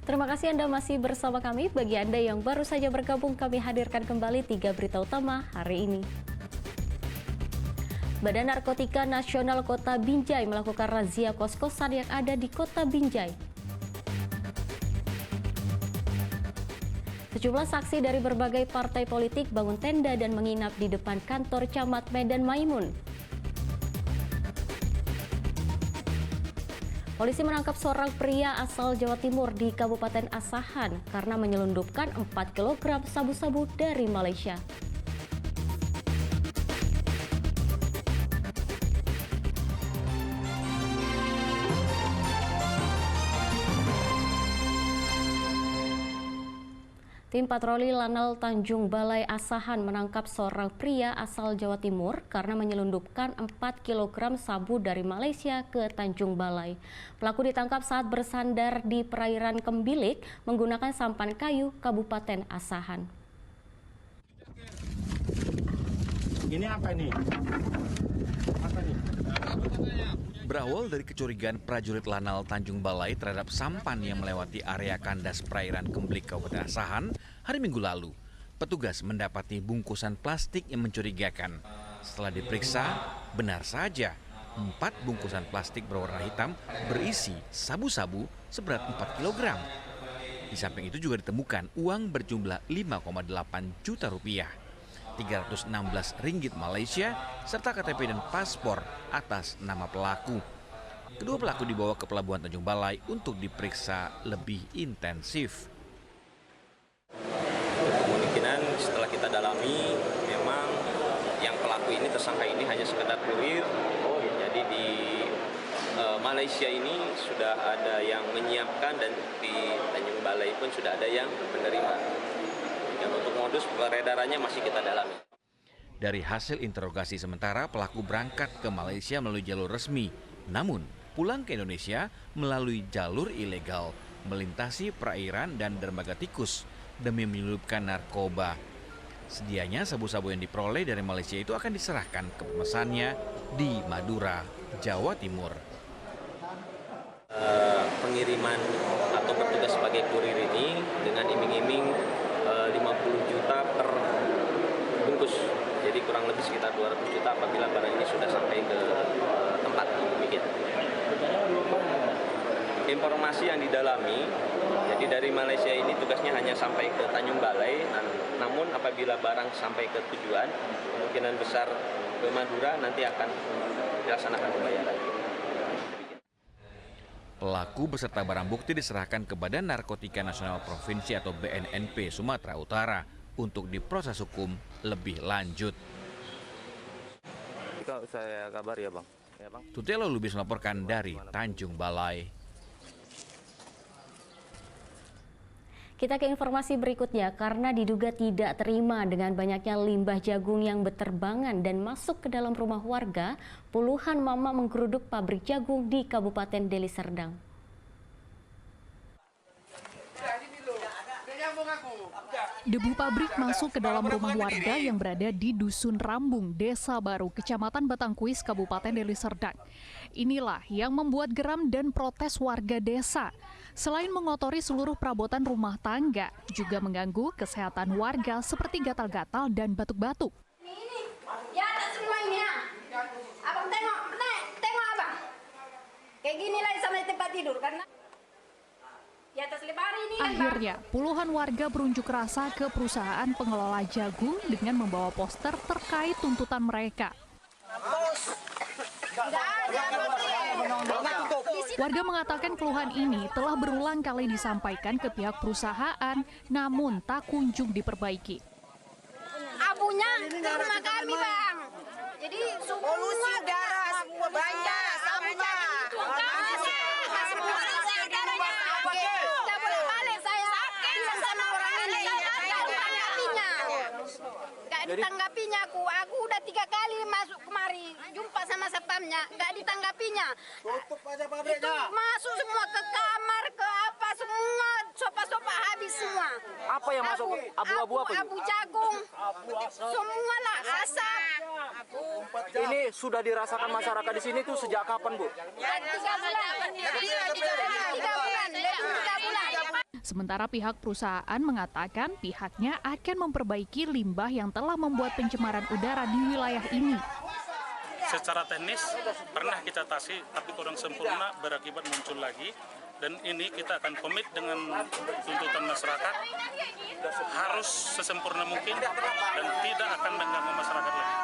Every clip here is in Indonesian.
Terima kasih Anda masih bersama kami. Bagi Anda yang baru saja bergabung, kami hadirkan kembali 3 berita utama hari ini. Badan Narkotika Nasional Kota Binjai melakukan razia kos-kosan yang ada di Kota Binjai. Sejumlah saksi dari berbagai partai politik bangun tenda dan menginap di depan kantor Camat Medan Maimun. Polisi menangkap seorang pria asal Jawa Timur di Kabupaten Asahan karena menyelundupkan 4 kg sabu-sabu dari Malaysia. Tim patroli Lanal Tanjung Balai Asahan menangkap seorang pria asal Jawa Timur karena menyelundupkan 4 kg sabu dari Malaysia ke Tanjung Balai. Pelaku ditangkap saat bersandar di perairan Kembilik menggunakan sampan kayu Kabupaten Asahan. Ini apa nih? Apa nih? Berawal dari kecurigaan prajurit Lanal Tanjung Balai terhadap sampan yang melewati area kandas perairan Kembilik Kabupaten Asahan hari Minggu lalu, petugas mendapati bungkusan plastik yang mencurigakan. Setelah diperiksa, benar saja 4 bungkusan plastik berwarna hitam berisi sabu-sabu seberat 4 kg. Di samping itu juga ditemukan uang berjumlah 5,8 juta rupiah. 316 ringgit Malaysia, serta KTP dan paspor atas nama pelaku. Kedua pelaku dibawa ke Pelabuhan Tanjung Balai untuk diperiksa lebih intensif. Kemungkinan setelah kita dalami, memang yang pelaku ini, tersangka ini hanya sekedar kurir. Jadi di Malaysia ini sudah ada yang menyiapkan dan di Tanjung Balai pun sudah ada yang menerima. Dan untuk modus peredarannya masih kita dalami. Dari hasil interogasi sementara, pelaku berangkat ke Malaysia melalui jalur resmi. Namun, pulang ke Indonesia melalui jalur ilegal, melintasi perairan dan dermaga tikus demi menyelundupkan narkoba. Sedianya sabu-sabu yang diperoleh dari Malaysia itu akan diserahkan ke pemesannya di Madura, Jawa Timur. Pengiriman atau bertugas sebagai kurir ini dengan iming-iming 50 juta per bungkus. Jadi kurang lebih sekitar 200 juta apabila barang ini sudah sampai ke tempat. Demikian. Informasi yang didalami, jadi dari Malaysia ini tugasnya hanya sampai ke Tanjung Balai, namun apabila barang sampai ke tujuan, kemungkinan besar ke Madura nanti akan dilaksanakan pembayaran. Pelaku beserta barang bukti diserahkan ke Badan Narkotika Nasional Provinsi atau BNNP Sumatera Utara untuk diproses hukum lebih lanjut. Saya kabar ya Bang. Tutelo Lubis melaporkan dari Tanjung Balai. Kita ke informasi berikutnya, karena diduga tidak terima dengan banyaknya limbah jagung yang berterbangan dan masuk ke dalam rumah warga, puluhan mama menggeruduk pabrik jagung di Kabupaten Deli Serdang. Debu pabrik masuk ke dalam rumah warga yang berada di Dusun Rambung, Desa Baru, Kecamatan Batangkuis, Kabupaten Deli Serdang. Inilah yang membuat geram dan protes warga desa. Selain mengotori seluruh perabotan rumah tangga, juga mengganggu kesehatan warga seperti gatal-gatal dan batuk-batuk. Ya, tak semua ini ya. Abang tengok abang. Kayak gini lah sama tempat tidur karena di atas lebar ini. Akhirnya, puluhan warga berunjuk rasa ke perusahaan pengelola jagung dengan membawa poster terkait tuntutan mereka. Warga mengatakan keluhan ini telah berulang kali disampaikan ke pihak perusahaan, namun tak kunjung diperbaiki. Abunya di rumah kami, Bang. Jadi polusi udara semua banyak sama. Ditanggapinya aku udah 3 kali masuk kemari jumpa sama satpamnya, nggak ditanggapinya. Tutup aja pabriknya. Itu masuk semua ke kamar, ke apa semua, sofa-sofa habis semua. Apa yang masuk? Abu-abu apa? Abu jagung, semua lah asap. Ini sudah dirasakan masyarakat di sini tuh sejak kapan, Bu? 3 bulan. 3 bulan. Sementara pihak perusahaan mengatakan pihaknya akan memperbaiki limbah yang telah membuat pencemaran udara di wilayah ini. Secara teknis pernah kita atasi, tapi kurang sempurna berakibat muncul lagi. Dan ini kita akan komit dengan tuntutan masyarakat harus sesempurna mungkin dan tidak akan mengganggu masyarakat lagi.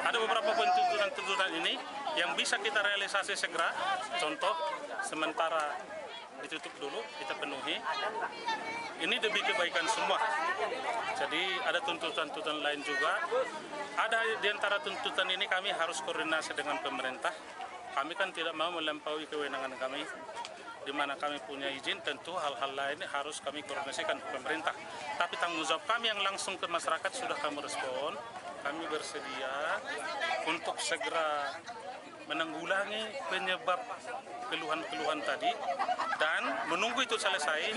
Ada beberapa poin tuntutan ini yang bisa kita realisasi segera. Contoh, sementara ditutup dulu, kita penuhi. Ini demi kebaikan semua. Jadi ada tuntutan-tuntutan lain juga. Ada di antara tuntutan ini kami harus koordinasi dengan pemerintah. Kami kan tidak mau melampaui kewenangan kami. Di mana kami punya izin, tentu hal-hal lain harus kami koordinasikan ke pemerintah. Tapi tanggung jawab kami yang langsung ke masyarakat sudah kami respon. Kami bersedia untuk segera menanggulangi penyebab keluhan-keluhan tadi dan menunggu itu selesai,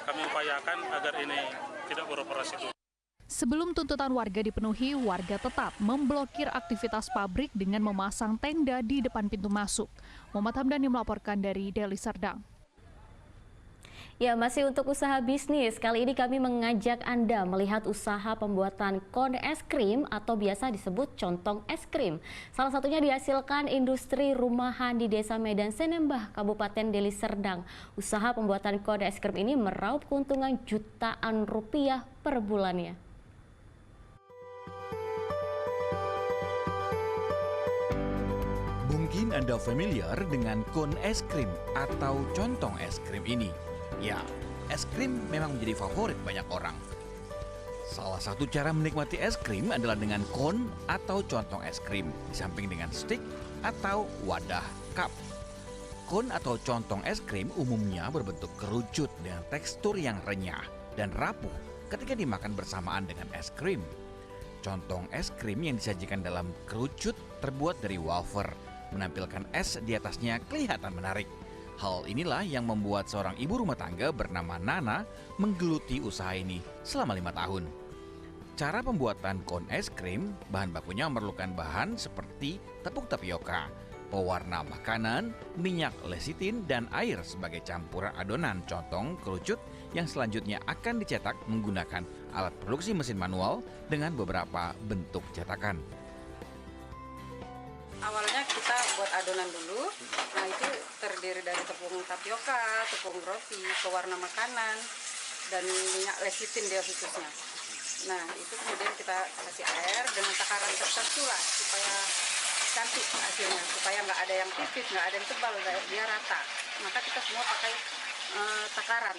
kami upayakan agar ini tidak beroperasi dulu. Sebelum tuntutan warga dipenuhi, warga tetap memblokir aktivitas pabrik dengan memasang tenda di depan pintu masuk. Muhammad Hamdani melaporkan dari Deli Serdang. Ya, masih untuk usaha bisnis. Kali ini kami mengajak Anda melihat usaha pembuatan kon es krim atau biasa disebut contong es krim. Salah satunya dihasilkan industri rumahan di Desa Medan Senembah, Kabupaten Deli Serdang. Usaha pembuatan kon es krim ini meraup keuntungan jutaan rupiah per bulannya. Mungkin Anda familiar dengan kon es krim atau contong es krim ini. Ya, es krim memang menjadi favorit banyak orang. Salah satu cara menikmati es krim adalah dengan kon atau contong es krim, di samping dengan stick atau wadah cup. Kon atau contong es krim umumnya berbentuk kerucut dengan tekstur yang renyah dan rapuh ketika dimakan bersamaan dengan es krim. Contong es krim yang disajikan dalam kerucut terbuat dari wafer, menampilkan es di atasnya kelihatan menarik. Hal inilah yang membuat seorang ibu rumah tangga bernama Nana menggeluti usaha ini selama 5 tahun. Cara pembuatan kon es krim, bahan bakunya memerlukan bahan seperti tepung tapioka, pewarna makanan, minyak lecitin, dan air sebagai campuran adonan contong kerucut yang selanjutnya akan dicetak menggunakan alat produksi mesin manual dengan beberapa bentuk cetakan. Awalnya kita buat adonan dulu. Nah, itu terdiri dari tepung tapioka, tepung roti, pewarna makanan, dan minyak lecitin dia khususnya. Nah, itu kemudian kita kasih air dengan takaran tertentu lah supaya cantik hasilnya, supaya nggak ada yang tipis, nggak ada yang tebal, dia rata. Maka kita semua pakai takaran.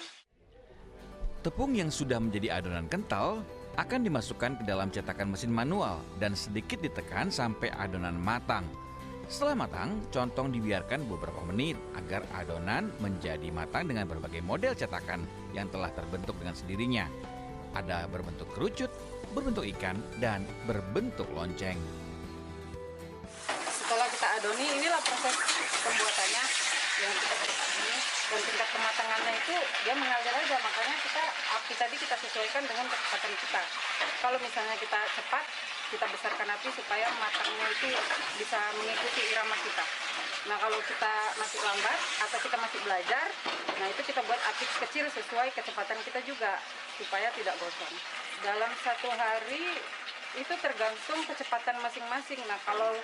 Tepung yang sudah menjadi adonan kental akan dimasukkan ke dalam cetakan mesin manual dan sedikit ditekan sampai adonan matang. Setelah matang, contong dibiarkan beberapa menit agar adonan menjadi matang dengan berbagai model cetakan yang telah terbentuk dengan sendirinya. Ada berbentuk kerucut, berbentuk ikan, dan berbentuk lonceng. Setelah kita adoni, inilah proses pembuatannya yang kita ini, dan tingkat kematangannya itu dia mengalir aja, makanya api tadi kita sesuaikan dengan kecepatan kita. Kalau misalnya kita cepat, kita besarkan api supaya matangnya itu bisa mengikuti irama kita. Nah, kalau kita masih lambat atau kita masih belajar, nah itu kita buat api kecil sesuai kecepatan kita juga supaya tidak gosong. Dalam 1 hari itu tergantung kecepatan masing-masing. Nah, kalau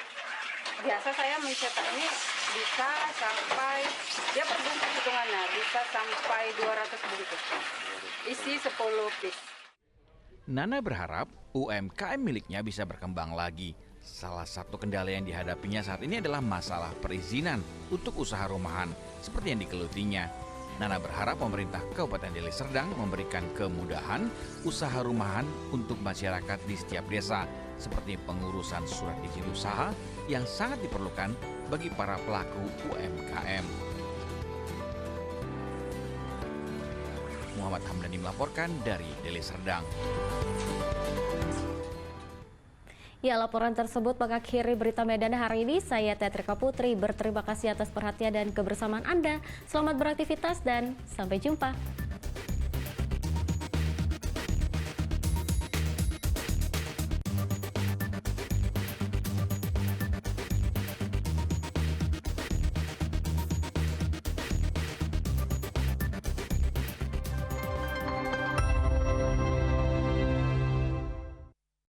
biasa saya mencetak ini bisa sampai, dia per bungkus hitungannya, bisa sampai 200 bungkus. Isi 10 piece. Nana berharap UMKM miliknya bisa berkembang lagi. Salah satu kendala yang dihadapinya saat ini adalah masalah perizinan untuk usaha rumahan seperti yang digelutinya. Nana berharap pemerintah Kabupaten Deli Serdang memberikan kemudahan usaha rumahan untuk masyarakat di setiap desa, seperti pengurusan surat izin usaha yang sangat diperlukan bagi para pelaku UMKM. Muhammad Hamdani melaporkan dari Deli Serdang. Ya, laporan tersebut mengakhiri berita Medan hari ini. Saya Tetrika Putri berterima kasih atas perhatian dan kebersamaan Anda. Selamat beraktivitas dan sampai jumpa.